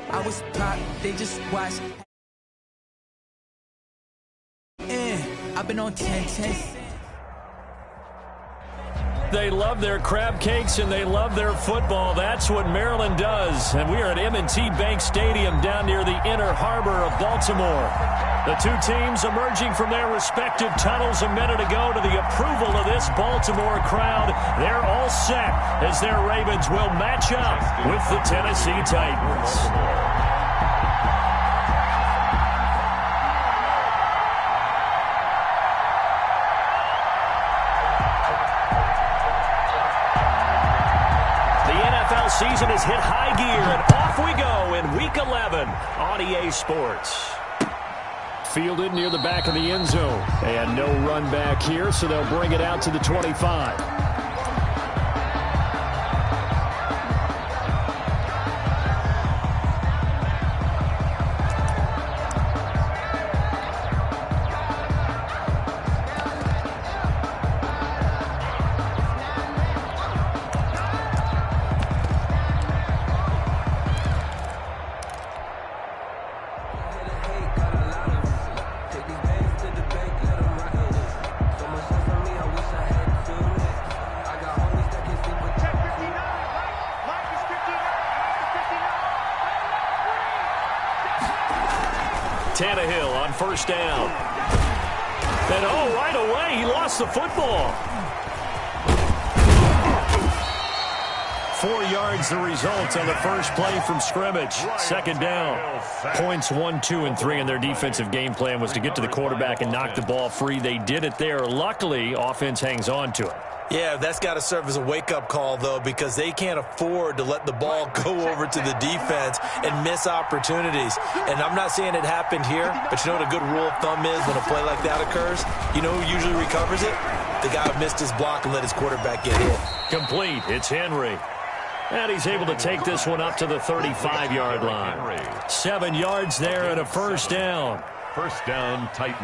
I was pop, they just watched. I've been on 10-10. They love their crab cakes and they love their football. That's what Maryland does. And we are at M&T Bank Stadium down near the Inner Harbor of Baltimore. The two teams emerging from their respective tunnels a minute ago to the approval of this Baltimore crowd. They're all set as their Ravens will match up with the Tennessee Titans. Season has hit high gear, and off we go in Week 11 on EA Sports. Fielded near the back of the end zone. And no run back here, so they'll bring it out to the 25. Tannehill on first down. And oh, right away, he lost the football. 4 yards the result on the first play from scrimmage. Second down. Points 1, 2, and 3 in their defensive game plan was to get to the quarterback and knock the ball free. They did it there. Luckily, offense hangs on to it. Yeah, that's got to serve as a wake-up call, though, because they can't afford to let the ball go over to the defense and miss opportunities. And I'm not saying it happened here, but you know what a good rule of thumb is when a play like that occurs? You know who usually recovers it? The guy who missed his block and let his quarterback get hit. Complete. It's Henry. And he's able to take this one up to the 35-yard line. 7 yards there and a first down. First down, Titans.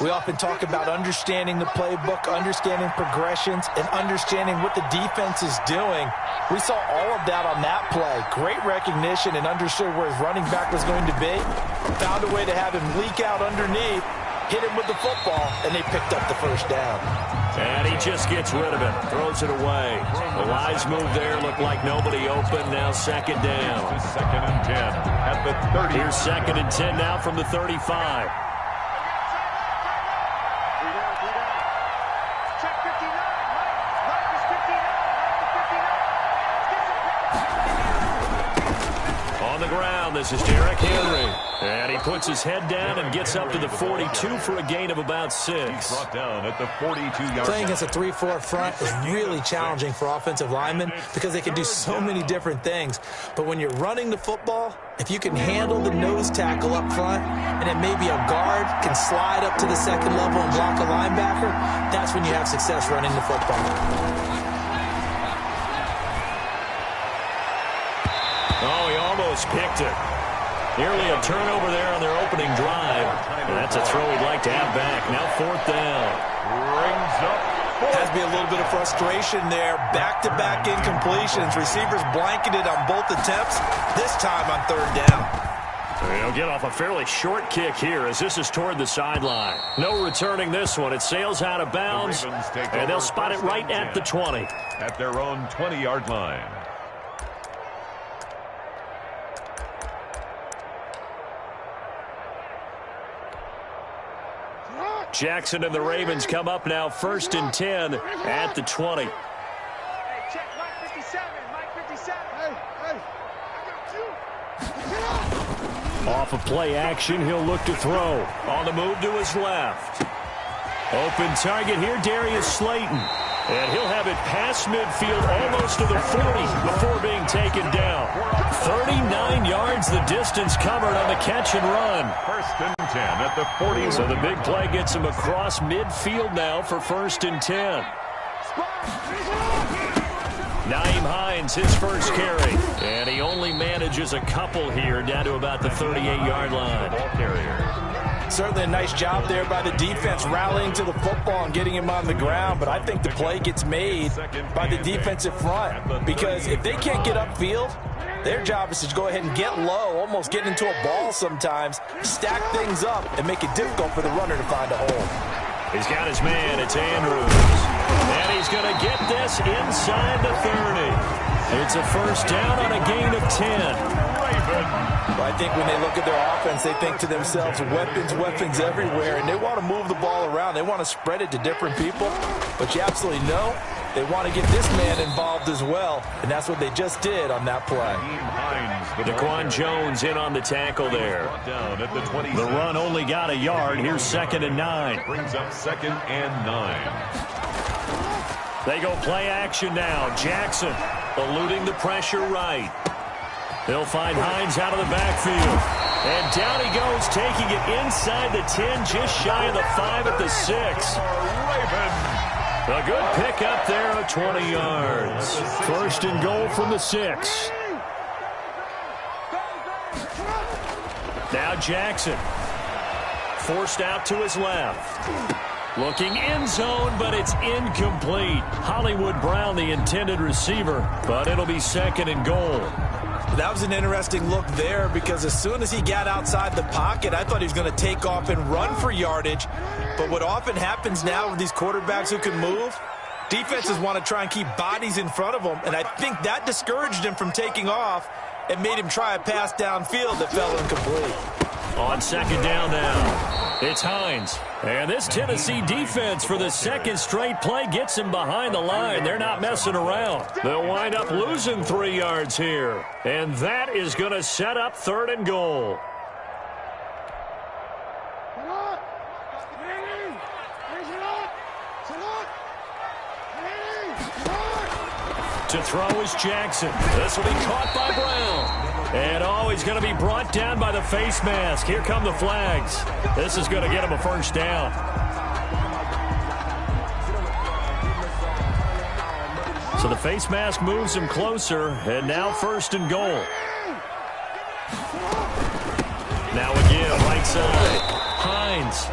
We often talk about understanding the playbook, understanding progressions, and understanding what the defense is doing. We saw all of that on that play. Great recognition and understood where his running back was going to be. Found a way to have him leak out underneath, hit him with the football, and they picked up the first down. And he just gets rid of it, throws it away. The wise move there, looked like nobody open. Now second down. Second and 10 at the 30. Here's second and 10 now from the 35. On the ground, this is Derrick Henry. And he puts his head down and gets up to the 42 for a gain of about 6. Brought down at the 42-yard. Playing against a 3-4 front is really challenging for offensive linemen because they can do so many different things. But when you're running the football, if you can handle the nose tackle up front and then maybe a guard can slide up to the second level and block a linebacker, that's when you have success running the football. Oh, he almost picked it. Nearly a turnover there on their opening drive. And that's a throw he'd like to have back. Now fourth down. Brings up. Has to be a little bit of frustration there. Back-to-back incompletions. Receivers blanketed on both attempts. This time on third down. He'll get off a fairly short kick here as this is toward the sideline. No returning this one. It sails out of bounds, and they'll spot it right at the 20. At their own 20-yard line. Jackson and the Ravens come up now first and 10 at the 20. Hey, check Mike 57. Mike 57. Hey, I got you. Off of play action, he'll look to throw. On the move to his left. Open target here, Darius Slayton. And he'll have it past midfield almost to the 40 before being taken down. 39 yards the distance covered on the catch and run. First and 10 at the 40. So the big play gets him across midfield now for first and 10. Nyheim Hines, his first carry. And he only manages a couple here down to about the 38-yard line. Ball carrier. Certainly a nice job there by the defense rallying to the football and getting him on the ground, but I think the play gets made by the defensive front because if they can't get upfield, Their job is to go ahead and get low, almost get into a ball sometimes, stack things up, and make it difficult for the runner to find a hole. He's got his man. It's Andrews. And he's going to get this inside the 30. It's a first down on a gain of 10. But I think when they look at their offense, they think to themselves, weapons everywhere, and they want to move the ball around. They want to spread it to different people. But you absolutely know they want to get this man involved as well, and that's what they just did on that play. Daquan Jones in on the tackle there. The run only got a yard. Here's 2nd and 9. Brings up 2nd and 9. They go play action now. Jackson eluding the pressure right. They'll find Hines out of the backfield. And down he goes, taking it inside the 10, just shy of the 5 at the 6. A good pickup there of 20 yards. First and goal from the 6. Now Jackson. Forced out to his left. Looking end zone, but it's incomplete. Hollywood Brown, the intended receiver, but it'll be 2nd and goal. That was an interesting look there because as soon as he got outside the pocket, I thought he was going to take off and run for yardage. But what often happens now with these quarterbacks who can move, defenses want to try and keep bodies in front of them, and I think that discouraged him from taking off and made him try a pass downfield that fell incomplete. On 2nd down now, it's Hines. And this Tennessee defense for the 2nd straight play gets him behind the line. They're not messing around. They'll wind up losing 3 yards here. And that is going to set up 3rd and goal. To throw is Jackson. This will be caught by Brown. And he's going to be brought down by the face mask. Here come the flags. This is going to get him a first down. So the face mask moves him closer, and now 1st and goal. Now again, right side, Hines.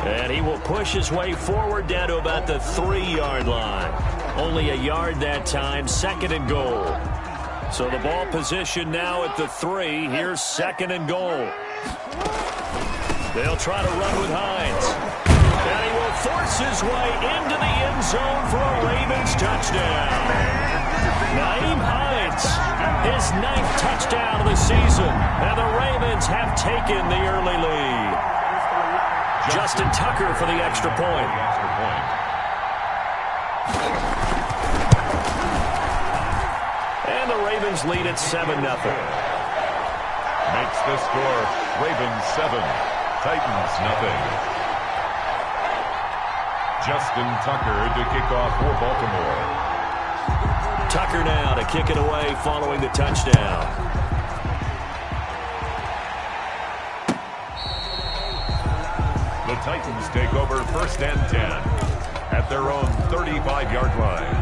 And he will push his way forward down to about the 3-yard line. Only a yard that time, 2nd and goal. So the ball position now at the 3. Here's 2nd and goal. They'll try to run with Hines. And he will force his way into the end zone for a Ravens touchdown. Naeem Hines, his 9th touchdown of the season. And the Ravens have taken the early lead. Justin Tucker for the extra point. And the Ravens lead at 7-0. Makes the score Ravens 7, Titans 0. Justin Tucker to kick off for Baltimore. Tucker now to kick it away following the touchdown. The Titans take over 1st and 10 at their own 35-yard line.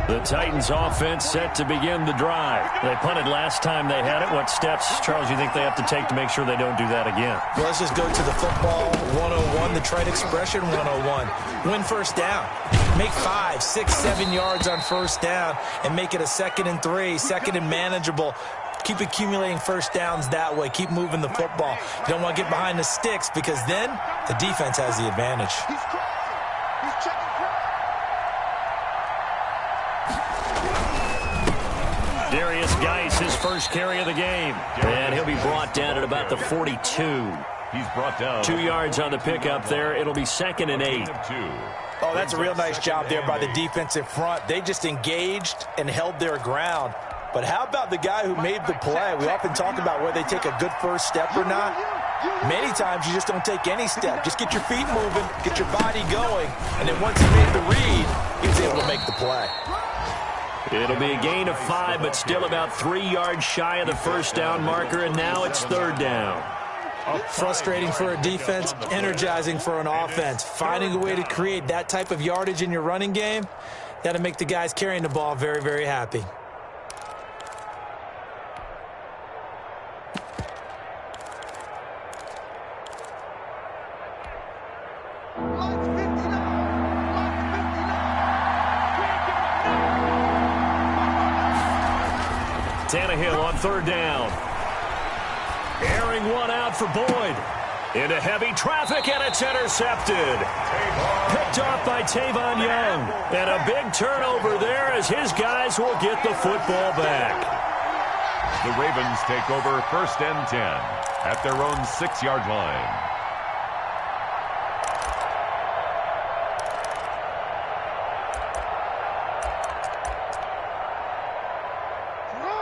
The Titans offense set to begin the drive. They punted last time they had it. What steps, Charles, you think they have to take to make sure they don't do that again? Well, let's just go to the football 101, the trite expression 101. Win first down. Make 5, 6, 7 yards on first down and make it a 2nd and 3, 2nd and manageable. Keep accumulating first downs that way. Keep moving the football. You don't want to get behind the sticks because then the defense has the advantage. Darius Geis, his first carry of the game. And he'll be brought down at about the 42. He's brought down 2 yards on the pickup there. It'll be 2nd and 8. Oh, that's a real nice job there by the defensive front. They just engaged and held their ground. But how about the guy who made the play? We often talk about whether they take a good first step or not. Many times you just don't take any step. Just get your feet moving, get your body going, and then once he made the read, he was able to make the play. It'll be a gain of 5, but still about 3 yards shy of the first down marker, and now it's 3rd down. Frustrating for a defense, energizing for an offense. Finding a way to create that type of yardage in your running game, that'll make the guys carrying the ball very, very happy. Tannehill on third down. Airing one out for Boyd. Into heavy traffic, and it's intercepted. Picked off by Tavon Young. And a big turnover there as his guys will get the football back. The Ravens take over 1st and 10 at their own 6-yard line.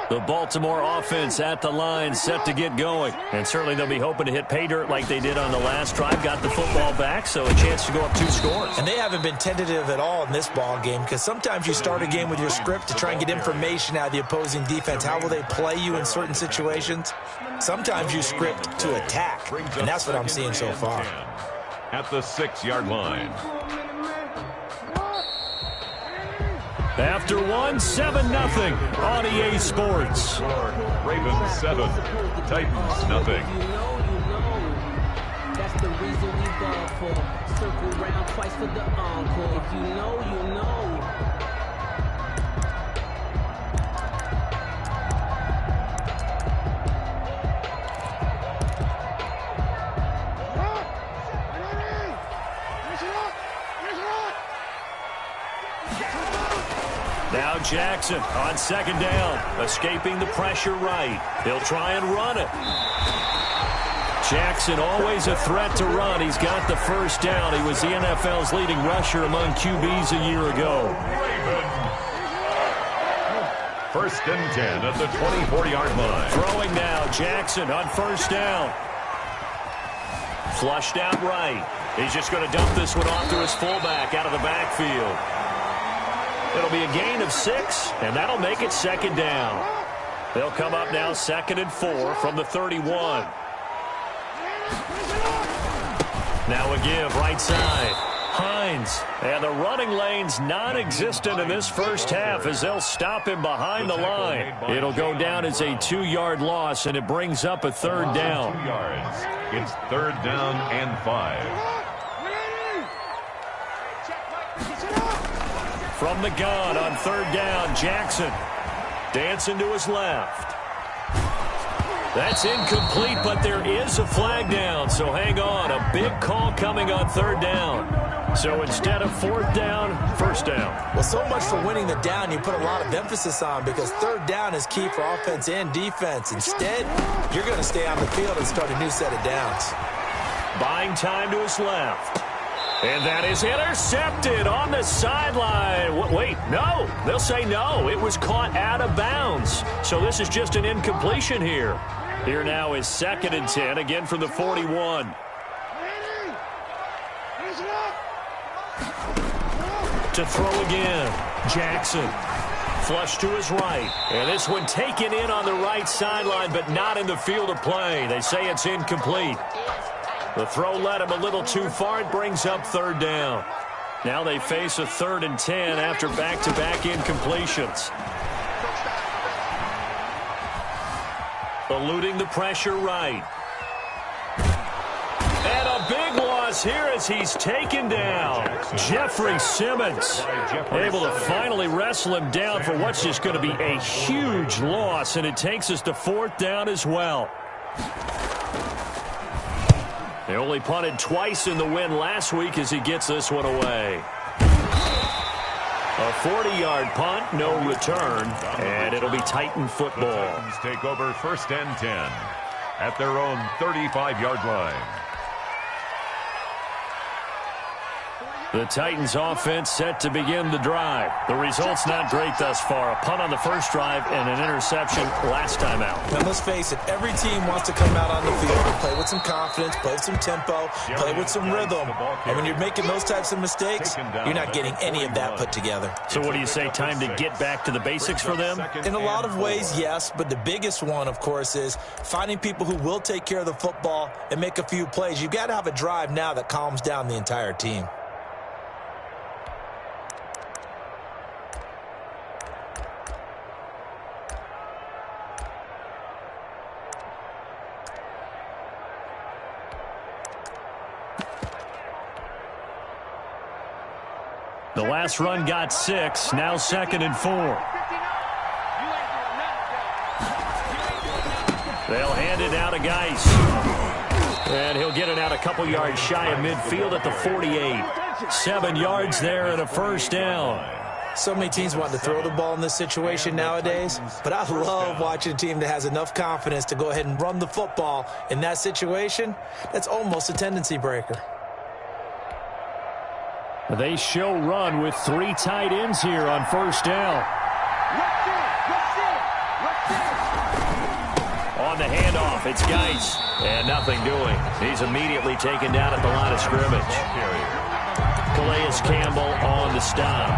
The Baltimore offense at the line, set to get going. And certainly they'll be hoping to hit pay dirt like they did on the last drive. Got the football back, so a chance to go up 2 scores. And they haven't been tentative at all in this ball game, because sometimes you start a game with your script to try and get information out of the opposing defense. How will they play you in certain situations? Sometimes you script to attack, and that's what I'm seeing so far. At the 6-yard line. After 7-0 on EA Sports. Ravens 7, Titans nothing. That's the reason we ball for. Circle round twice for the encore. If you know, you know. Now Jackson on 2nd down, escaping the pressure right. He'll try and run it. Jackson always a threat to run. He's got the 1st down. He was the NFL's leading rusher among QBs a year ago. 1st and 10 at the 24-yard line. Throwing now, Jackson on 1st down. Flushed out right. He's just going to dump this one off to his fullback out of the backfield. It'll be a gain of 6, and that'll make it 2nd down. They'll come up now 2nd and 4 from the 31. Now a give right side. Hines. And the running lane's non-existent in this first half as they'll stop him behind the line. It'll go down as a 2-yard loss, and it brings up a 3rd down. 2 yards. It's 3rd down and 5. From the gun on 3rd down, Jackson dancing to his left. That's incomplete, but there is a flag down, so hang on. A big call coming on 3rd down. So instead of 4th down, 1st down. Well, so much for winning the down you put a lot of emphasis on, because 3rd down is key for offense and defense. Instead, you're going to stay on the field and start a new set of downs. Buying time to his left. And that is intercepted on the sideline. Wait, no. They'll say no. It was caught out of bounds. So this is just an incompletion here. Here now is 2nd and 10, again from the 41. To throw again. Jackson. Flush to his right. And this one taken in on the right sideline, but not in the field of play. They say it's incomplete. The throw led him a little too far. It brings up 3rd down. Now they face a 3rd and 10 after back-to-back incompletions. Eluding the pressure right. And a big loss here as he's taken down. Jeffrey Simmons able to finally wrestle him down for what's just going to be a huge loss, and it takes us to 4th down as well. They only punted twice in the win last week as he gets this one away. A 40-yard punt, no return, and it'll be Titan football. The Titans take over 1st and 10 at their own 35-yard line. The Titans offense set to begin the drive. The result's not great thus far. A punt on the first drive and an interception last time out. Now let's face it, every team wants to come out on the field and play with some confidence, play with some tempo, play with some rhythm. And when you're making those types of mistakes, you're not getting any of that put together. So what do you say, time to get back to the basics for them? In a lot of ways, yes, but the biggest one, of course, is finding people who will take care of the football and make a few plays. You've got to have a drive now that calms down the entire team. The last run got 6, now 2nd and 4. They'll hand it out to Geis. And he'll get it out a couple yards shy of midfield at the 48. 7 yards there and a first down. So many teams want to throw the ball in this situation nowadays, but I love watching a team that has enough confidence to go ahead and run the football in that situation. That's almost a tendency breaker. They show run with 3 tight ends here on first down. On the handoff, it's Geis. And nothing doing. He's immediately taken down at the line of scrimmage. Calais Campbell on the stop.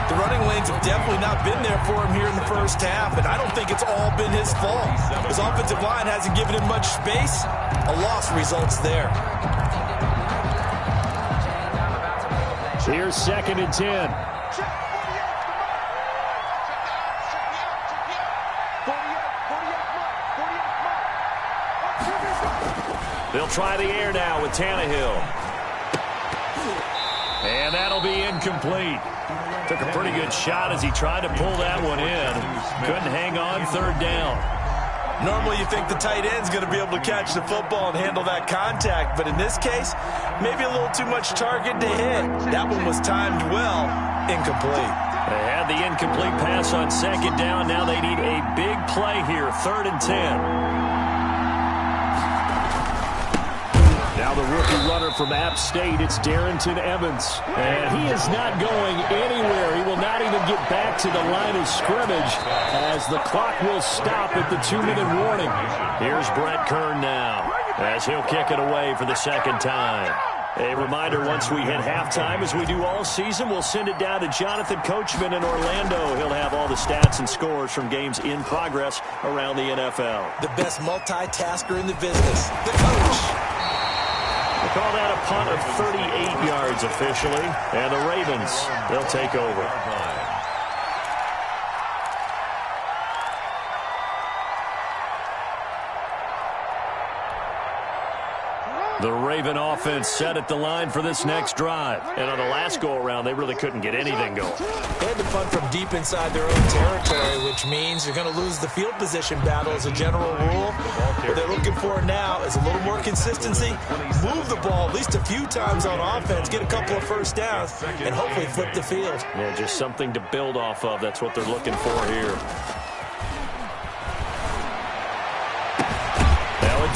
The running lanes have definitely not been there for him here in the first half, and I don't think it's all been his fault. His offensive line hasn't given him much space. A loss results there. Here's 2nd and 10. They'll try the air now with Tannehill. And that'll be incomplete. Took a pretty good shot as he tried to pull that one in. Couldn't hang on 3rd down. Normally you think the tight end's going to be able to catch the football and handle that contact, but in this case, maybe a little too much target to hit. That one was timed well. Incomplete. They had the incomplete pass on 2nd down. Now they need a big play here, 3rd and 10. Now the rookie runner from App State, it's Darrington Evans. And he is not going anywhere. He will not even get back to the line of scrimmage as the clock will stop at the 2-minute warning. Here's Brett Kern now as he'll kick it away for the 2nd time. A reminder, once we hit halftime, as we do all season, we'll send it down to Jonathan Coachman in Orlando. He'll have all the stats and scores from games in progress around the NFL. The best multitasker in the business, the coach. They call that a punt of 38 yards officially. And the Ravens, they'll take over. The Raven offense set at the line for this next drive. And on the last go-around, they really couldn't get anything going. They had to punt from deep inside their own territory, which means you're going to lose the field position battle as a general rule. What they're looking for now is a little more consistency, move the ball at least a few times on offense, get a couple of first downs, and hopefully flip the field. Yeah, just something to build off of. That's what they're looking for here.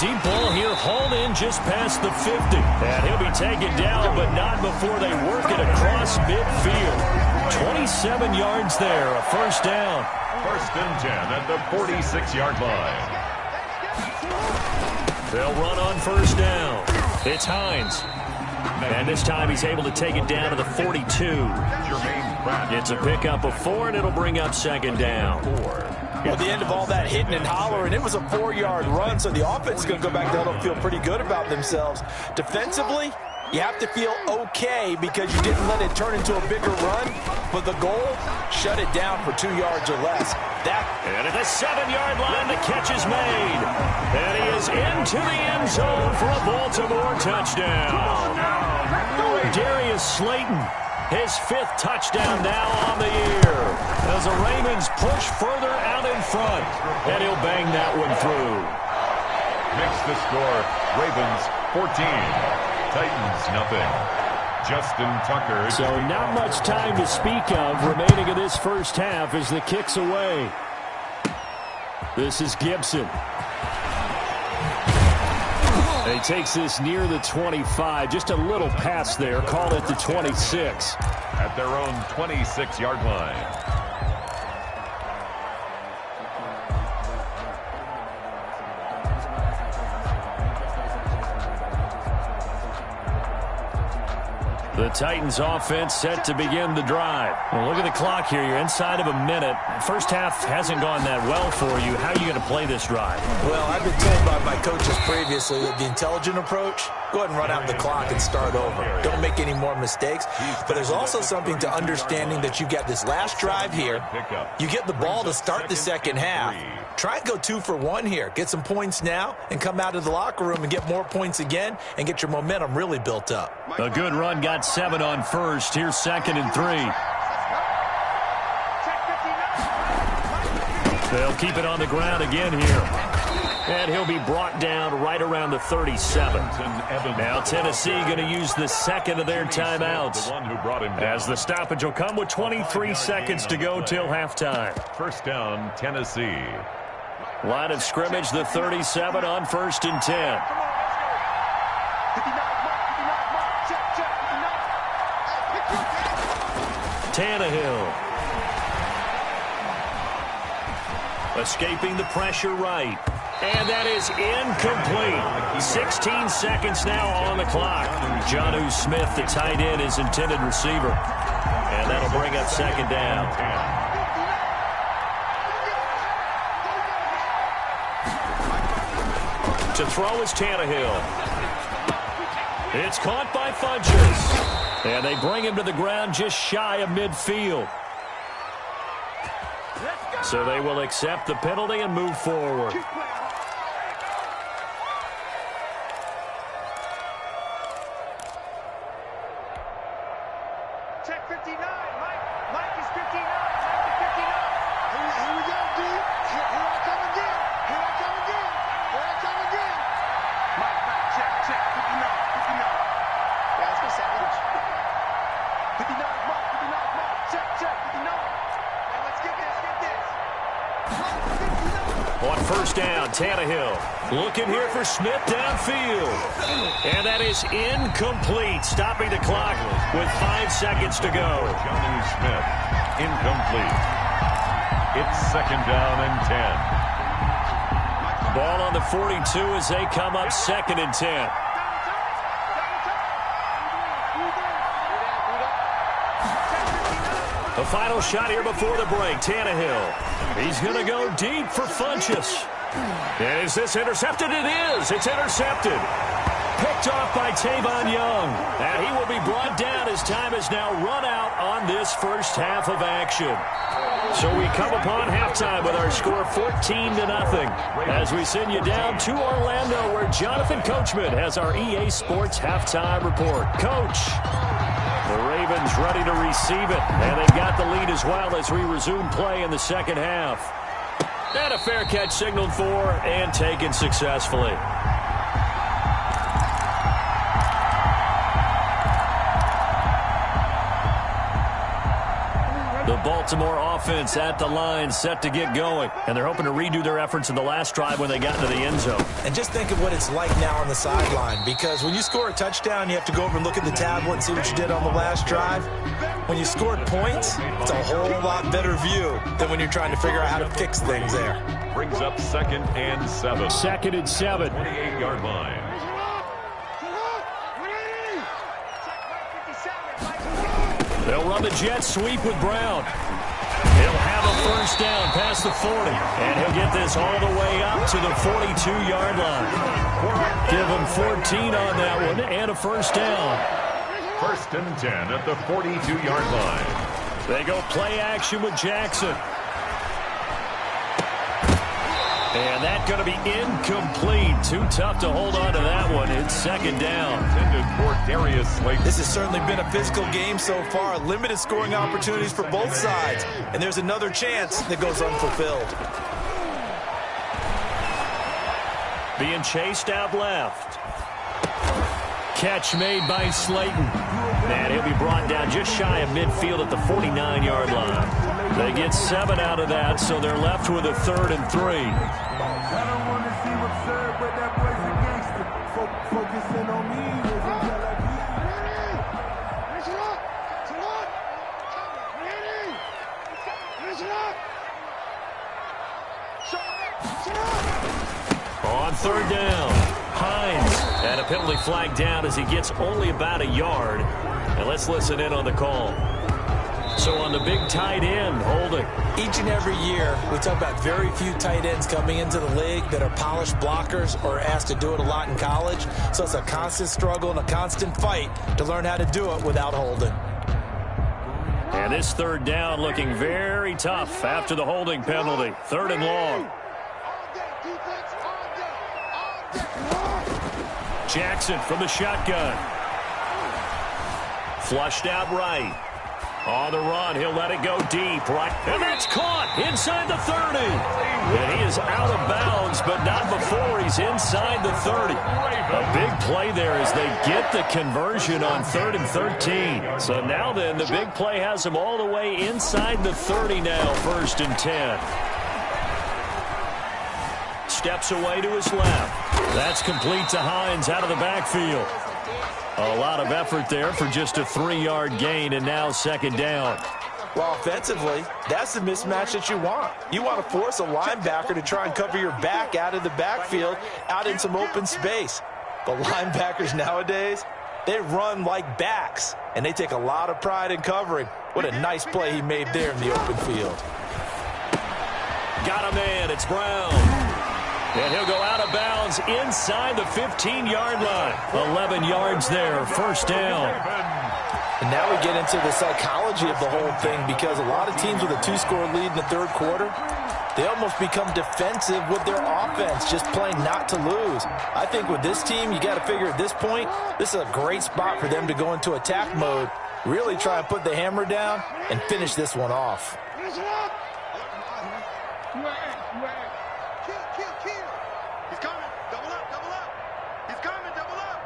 Deep ball here, hauled in just past the 50. And he'll be taken down, but not before they work it across midfield. 27 yards there, a first down. 1st and 10 at the 46-yard line. They'll run on first down. It's Hines. And this time he's able to take it down to the 42. It's a pickup of 4, and it'll bring up 2nd down. Well, at the end of all that hitting and hollering, it was a 4-yard run, so the offense is going to go back down and feel pretty good about themselves. Defensively, you have to feel okay because you didn't let it turn into a bigger run, but the goal, shut it down for 2 yards or less. And at the 7-yard line, the catch is made. And he is into the end zone for a Baltimore touchdown. Darius Slayton, his 5th touchdown now on the year, as the Ravens push further out in front, and he'll bang that one through. Makes the score, Ravens 14, Titans nothing. Justin Tucker. So not much time to speak of remaining in this first half as the kick's away. This is Gibson. He takes this near the 25, just a little pass there, call it the 26. At their own 26-yard line. The Titans offense set to begin the drive. Well, look at the clock here. You're inside of a minute. First half hasn't gone that well for you. How are you going to play this drive? Well, I've been told by my coaches previously that the intelligent approach, go ahead and run out the clock and start over. Don't make any more mistakes. But there's also something to understanding that you got this last drive here. You get the ball to start the second half. Try and go 2 for 1 here. Get some points now and come out of the locker room and get more points again and get your momentum really built up. A good run, got 7 on first. Here's 2nd and 3. They'll keep it on the ground again here. And he'll be brought down right around the 37. Now Tennessee going to use the second of their timeouts, as the stoppage will come with 23 seconds to go till halftime. First down, Tennessee. Line of scrimmage, the 37 on 1st and 10. Tannehill. Escaping the pressure right. And that is incomplete. 16 seconds now on the clock. Jonnu Smith, the tight end, is intended receiver. And that'll bring up second down. To throw is Tannehill. It's caught by Funches. And they bring him to the ground just shy of midfield. So they will accept the penalty and move forward. Check 59. Mike is 59. Mike is 59. Here we go, dude. Here I come again. Here I come again. Here I come again. Mike, check. 59. Yeah, let's go sandwich. 59, Mike. Check. 59. Hey, let's get this. On first down, Tannehill looking here for Smith downfield. And that is incomplete, stopping the clock with 5 seconds to go. Jonnu Smith, incomplete. It's second down and 10. Ball on the 42 as they come up second and 10. The final shot here before the break. Tannehill. He's going to go deep for Funches. Is this intercepted? It is. It's intercepted. Picked off by Tavon Young. And he will be brought down as time has now run out on this first half of action. So we come upon halftime with our score 14-0 as we send you down to Orlando, where Jonathan Coachman has our EA Sports halftime report. Coach. The Ravens ready to receive it, and they've got the lead as well as we resume play in the second half. And a fair catch signaled for and taken successfully. The Baltimore offense at the line, set to get going. And they're hoping to redo their efforts in the last drive when they got into the end zone. And just think of what it's like now on the sideline, because when you score a touchdown, you have to go over and look at the tablet and see what you did on the last drive. When you scored points, it's a whole lot better view than when you're trying to figure out how to fix things there. Brings up second and 7. Second and 7. 28-yard line. They'll run the jet sweep with Brown. He'll have a first down past the 40. And he'll get this all the way up to the 42-yard line. Give him 14 on that one and a first down. First and 10 at the 42-yard line. They go play action with Jackson. And that's going to be incomplete. Too tough to hold on to that one. It's second down. Intended for Darius Slayton. This has certainly been a physical game so far. Limited scoring opportunities for both sides. And there's another chance that goes unfulfilled. Being chased out left. Catch made by Slayton. And he'll be brought down just shy of midfield at the 49-yard line. They get 7 out of that, so they're left with a 3rd and 3. I don't want to see what's served, but that boy's a gangster. Focusing on me. On 3rd down, Hines. And a penalty flag down as he gets only about a yard. And let's listen in on the call. So on the big tight end, holding. Each and every year, we talk about very few tight ends coming into the league that are polished blockers or asked to do it a lot in college. So it's a constant struggle and a constant fight to learn how to do it without holding. And this 3rd down looking very tough after the holding penalty. 3rd and long. Jackson from the shotgun. Flushed out right. On the run, he'll let it go deep, right? And that's caught inside the 30. And he is out of bounds, but not before he's inside the 30. A big play there as they get the conversion on 3rd and 13. So now then, the big play has him all the way inside the 30 now, 1st and 10. Steps away to his left. That's complete to Hines out of the backfield. A lot of effort there for just a 3-yard gain, and now 2nd down. Well, offensively, that's the mismatch that you want. You want to force a linebacker to try and cover your back out of the backfield, out in some open space. The linebackers nowadays, they run like backs, and they take a lot of pride in covering. What a nice play he made there in the open field. Got a man. It's Brown. And he'll go out of bounds inside the 15-yard line. 11 yards there, 1st down. And now we get into the psychology of the whole thing, because a lot of teams with a 2-score lead in the 3rd quarter, they almost become defensive with their offense, just playing not to lose. I think with this team, you got to figure at this point, this is a great spot for them to go into attack mode, really try and put the hammer down and finish this one off. He's coming. Double up, double up. He's coming, double up.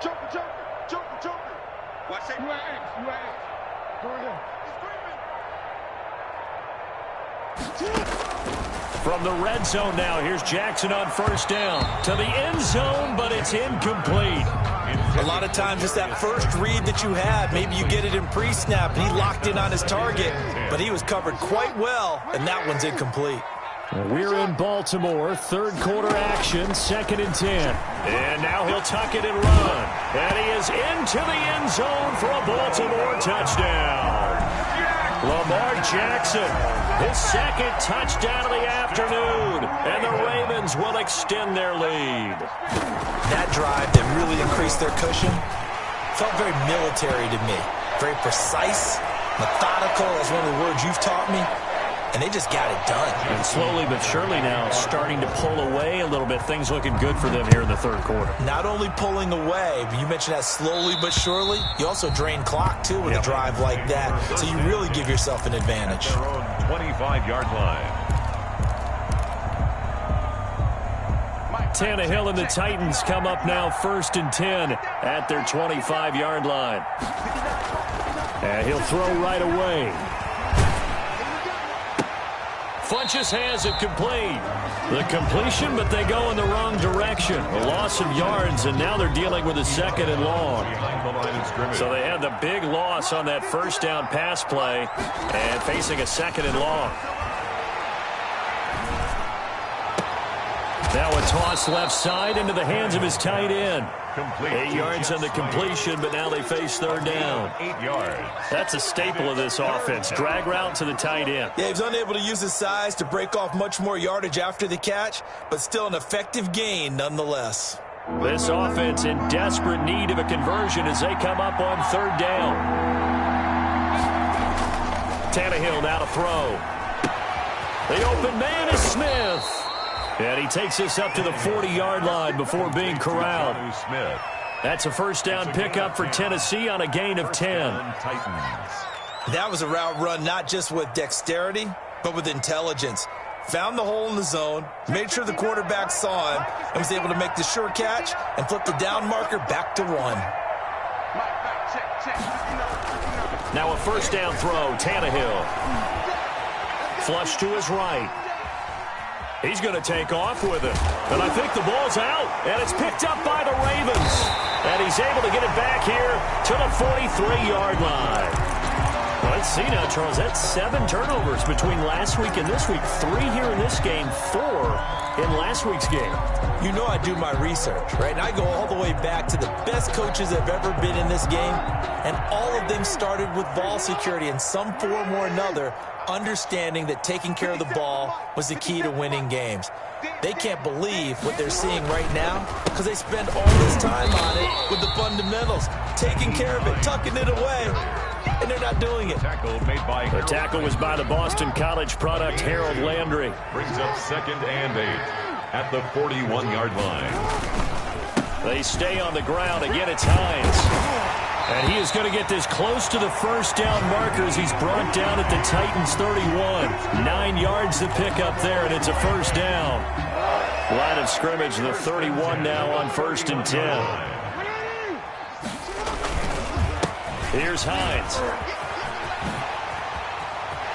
Joker. Watch that. Go ahead. He's screaming. From the red zone now, here's Jackson on 1st down. To the end zone, but it's incomplete. A lot of times it's that first read that you have. Maybe you get it in pre-snap, and he locked in on his target, but he was covered quite well, and that one's incomplete. We're in Baltimore, 3rd quarter action, 2nd and 10. And now he'll tuck it and run. And he is into the end zone for a Baltimore touchdown. Lamar Jackson, his 2nd touchdown of the afternoon. And the Ravens will extend their lead. That drive that really increased their cushion felt very military to me. Very precise, methodical, that's one of the words you've taught me. And they just got it done. And slowly but surely now starting to pull away a little bit. Things looking good for them here in the 3rd quarter. Not only pulling away, but you mentioned that slowly but surely. You also drain clock, too, with a drive like that. So you really give yourself an advantage. Their own 25-yard line. Tannehill and the Titans come up now 1st and 10 at their 25-yard line. And he'll throw right away. Funches has it complete. The completion, but they go in the wrong direction. A loss of yards, and now they're dealing with a 2nd and long. So they had the big loss on that 1st down pass play and facing a 2nd and long. Now a toss left side into the hands of his tight end. 8 yards on the completion, but now they face 3rd down. 8 yards. That's a staple of this offense. Drag route to the tight end. Yeah, he was unable to use his size to break off much more yardage after the catch, but still an effective gain nonetheless. This offense in desperate need of a conversion as they come up on 3rd down. Tannehill now to throw. The open man is Smith. And he takes us up to the 40-yard line before being corralled. That's a 1st down pickup for Tennessee on a gain of 10. That was a route run not just with dexterity, but with intelligence. Found the hole in the zone, made sure the quarterback saw him, and was able to make the sure catch and flip the down marker back to 1. Now a 1st down throw, Tannehill. Flush to his right. He's going to take off with it. And I think the ball's out. And it's picked up by the Ravens. And he's able to get it back here to the 43-yard line. Let's see now, Charles. That's 7 turnovers between last week and this week. 3 here in this game, 4 in last week's game. You know I do my research, right? And I go all the way back to the best coaches that have ever been in this game. And all of them started with ball security in some form or another, understanding that taking care of the ball was the key to winning games. They can't believe what they're seeing right now because they spend all this time on it with the fundamentals, taking care of it, tucking it away, and they're not doing it. The tackle was by the Boston College product, Harold Landry. Brings up 2nd and 8 at the 41-yard line. They stay on the ground. Again, it's Hines. And he is going to get this close to the first down markers. He's brought down at the Titans 31. 9 yards to pick up there, and it's a first down. Line of scrimmage, the 31 now on 1st and 10. Here's Hines.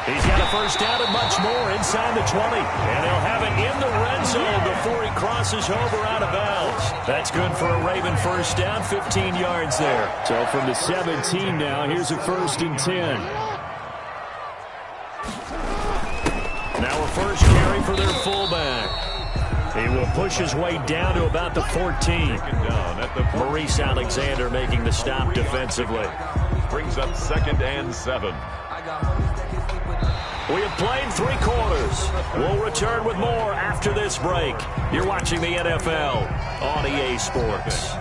He's got a first down and much more inside the 20. And he'll have it in the red zone before he crosses over out of bounds. That's good for a Raven first down, 15 yards there. So from the 17 now, here's a 1st and 10. Now a first carry for their fullback. He will push his way down to about the 14. Maurice Alexander making the stop defensively. Brings up 2nd and 7. We have played 3 quarters. We'll return with more after this break. You're watching the NFL on EA Sports.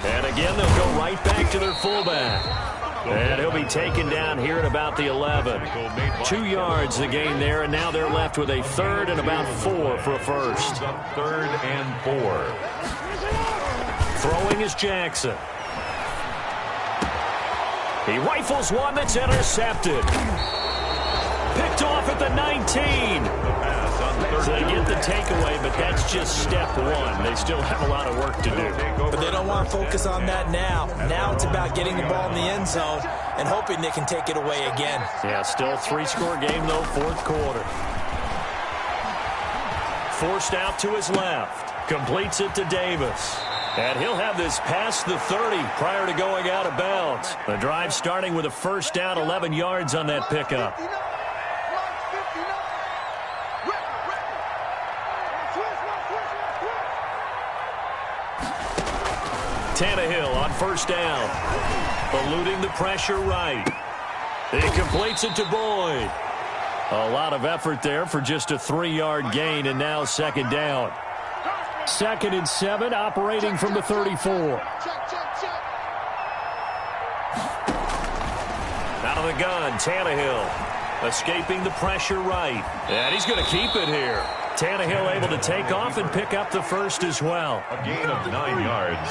And again, they'll go right back to their fullback. And he'll be taken down here at about the 11. 2 yards the gain there, and now they're left with a 3rd and about 4 for a first. 3rd and 4. Throwing is Jackson. He rifles one that's intercepted. Picked off at the 19. So they get the takeaway, but that's just step 1. They still have a lot of work to do. But they don't want to focus on that now. Now it's about getting the ball in the end zone and hoping they can take it away again. Yeah, still 3-score game, though, 4th quarter. Forced out to his left. Completes it to Davis. And he'll have this past the 30 prior to going out of bounds. The drive starting with a first down, 11 yards on that pickup. Tannehill on first down. Eluding the pressure right. He completes it to Boyd. A lot of effort there for just a 3-yard gain, and now 2nd down. 2nd and 7, operating from the 34. Out of the gun, Tannehill. Escaping the pressure right. And he's going to keep it here. Tannehill able to take off and pick up the first as well. A gain of 9 yards.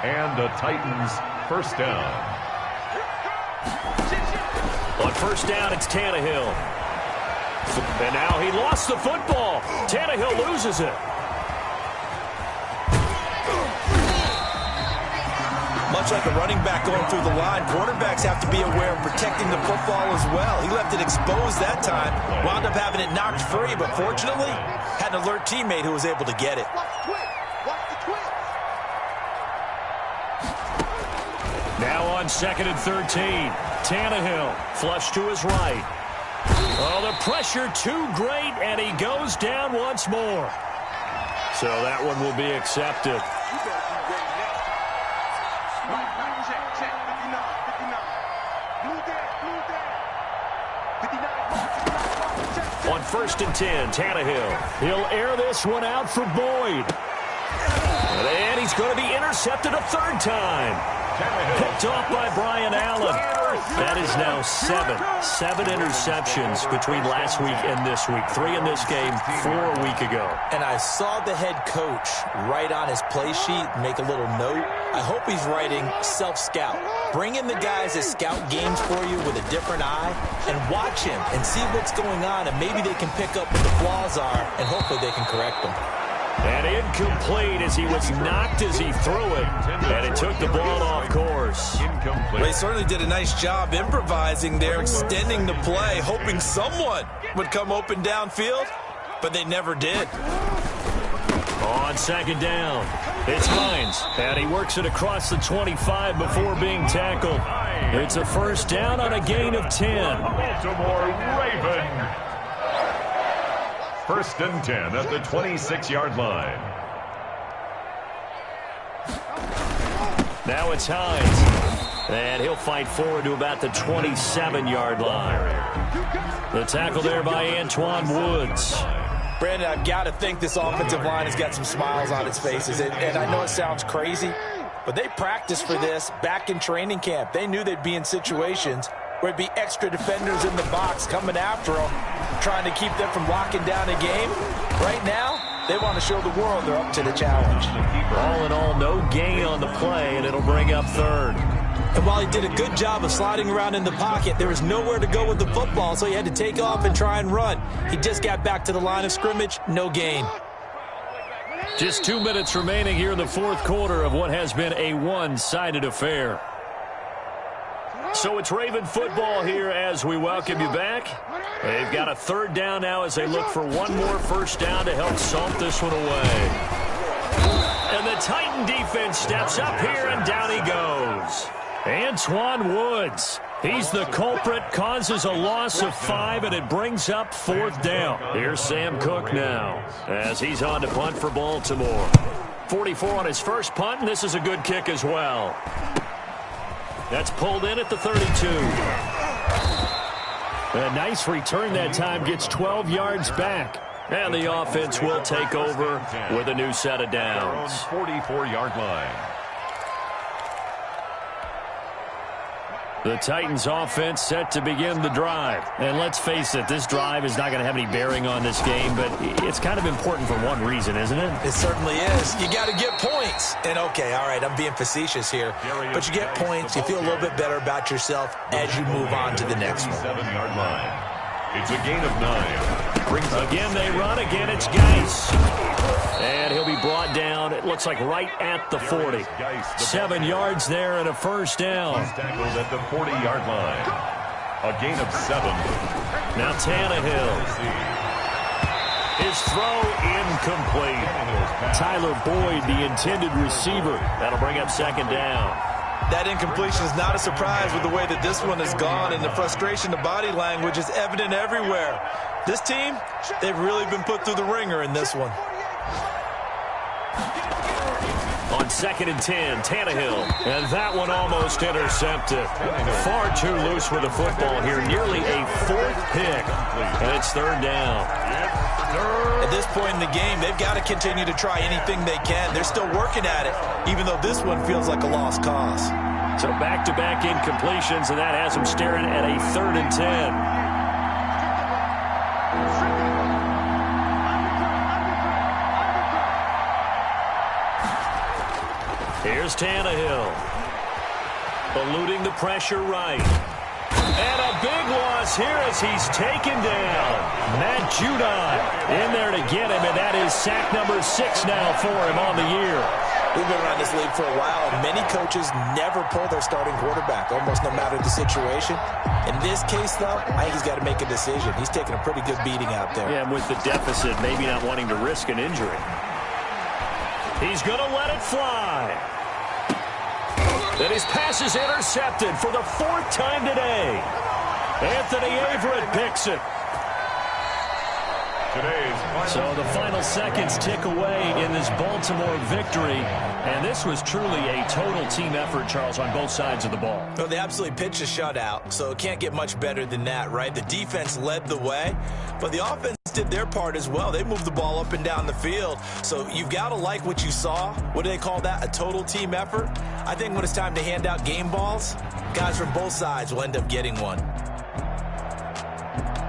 And the Titans first down. On first down, it's Tannehill. And now he lost the football. Tannehill loses it. Much like a running back going through the line, quarterbacks have to be aware of protecting the football as well. He left it exposed that time, wound up having it knocked free, but fortunately, had an alert teammate who was able to get it. Now on 2nd and 13, Tannehill flush to his right. Oh, the pressure too great, and he goes down once more. So that one will be accepted. On 1st and 10, Tannehill. He'll air this one out for Boyd. And he's going to be intercepted a 3rd time. Picked off by Brian Allen. That is now 7 interceptions between last week and this week. 3 in this game, 4 a week ago. And I saw the head coach write on his play sheet, make a little note. I hope he's writing self-scout. Bring in the guys that scout games for you with a different eye and watch him and see what's going on, and maybe they can pick up what the flaws are, and hopefully they can correct them. And incomplete as he was knocked as he threw it. And it took the ball off course. Well, they certainly did a nice job improvising there, extending the play, hoping someone would come open downfield, but they never did. On 2nd down, it's Hines. And he works it across the 25 before being tackled. It's a first down on a gain of 10. Baltimore Raven. 1st and 10 at the 26-yard line. Now it's Hines. And he'll fight forward to about the 27-yard line. The tackle there by Antoine Woods. Brandon, I've got to think this offensive line has got some smiles on its faces. And I know it sounds crazy, but they practiced for this back in training camp. They knew they'd be in situations where it'd be extra defenders in the box coming after them, trying to keep them from locking down a game. Right now, they want to show the world they're up to the challenge. All in all, no gain on the play, and it'll bring up third. And while he did a good job of sliding around in the pocket, there was nowhere to go with the football, so he had to take off and try and run. He just got back to the line of scrimmage, no gain. Just 2 minutes remaining here in the fourth quarter of what has been a one-sided affair. So it's Raven football here as we welcome you back. They've got a third down now as they look for one more first down to help salt this one away. And the Titan defense steps up here, and down he goes. Antoine Woods, he's the culprit, causes a loss of 5, and it brings up fourth down. Here's Sam Cook now as he's on to punt for Baltimore. 44 on his first punt, and this is a good kick as well. That's pulled in at the 32. A nice return that time, gets 12 yards back. And the offense will take over with a new set of downs. 44-yard line. The Titans offense set to begin the drive. And let's face it, this drive is not going to have any bearing on this game, but it's kind of important for one reason, isn't it? It certainly is. You got to get points. And okay, all right, I'm being facetious here, but you get points, you feel a little bit better about yourself as you move on to the next one. 7-yard line. It's a gain of 9. Again, they run. Again, it's Geis. And he'll be brought down, it looks like right at the 40. 7 yards there and a first down. He's tackled at the 40-yard line. A gain of 7. Now Tannehill. His throw incomplete. Tyler Boyd, the intended receiver. That'll bring up second down. That incompletion is not a surprise with the way that this one has gone, and the frustration, the body language is evident everywhere. This team, they've really been put through the ringer in this one. On 2nd and 10, Tannehill. And that one almost intercepted. Far too loose with the football here. Nearly a 4th pick. And it's third down. At this point in the game, they've got to continue to try anything they can. They're still working at it, even though this one feels like a lost cause. So back-to-back incompletions, and that has them staring at a 3rd and 10. Here's Tannehill. Eluding the pressure right. And a big loss here as he's taken down. Matt Judon in there to get him, and that is sack number 6 now for him on the year. We've been around this league for a while, and many coaches never pull their starting quarterback, almost no matter the situation. In this case, though, I think he's got to make a decision. He's taking a pretty good beating out there. Yeah, and with the deficit, maybe not wanting to risk an injury. He's going to let it fly. And his pass is intercepted for the 4th time today. Anthony Averett picks it. So the final seconds tick away in this Baltimore victory. And this was truly a total team effort, Charles, on both sides of the ball. Well, they absolutely pitched a shutout, so it can't get much better than that, right? The defense led the way, but the offense did their part as well. They moved the ball up and down the field. So you've got to like what you saw. What do they call that? A total team effort? I think when it's time to hand out game balls, guys from both sides will end up getting one.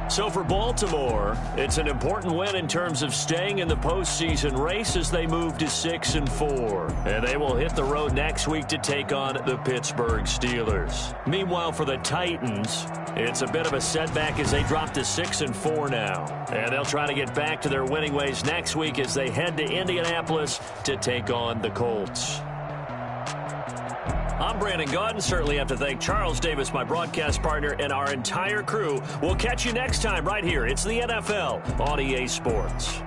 So for Baltimore, it's an important win in terms of staying in the postseason race as they move to 6-4. And they will hit the road next week to take on the Pittsburgh Steelers. Meanwhile, for the Titans, it's a bit of a setback as they drop to 6-4 now. And they'll try to get back to their winning ways next week as they head to Indianapolis to take on the Colts. I'm Brandon Gaudin. Certainly have to thank Charles Davis, my broadcast partner, and our entire crew. We'll catch you next time right here. It's the NFL on EA Sports.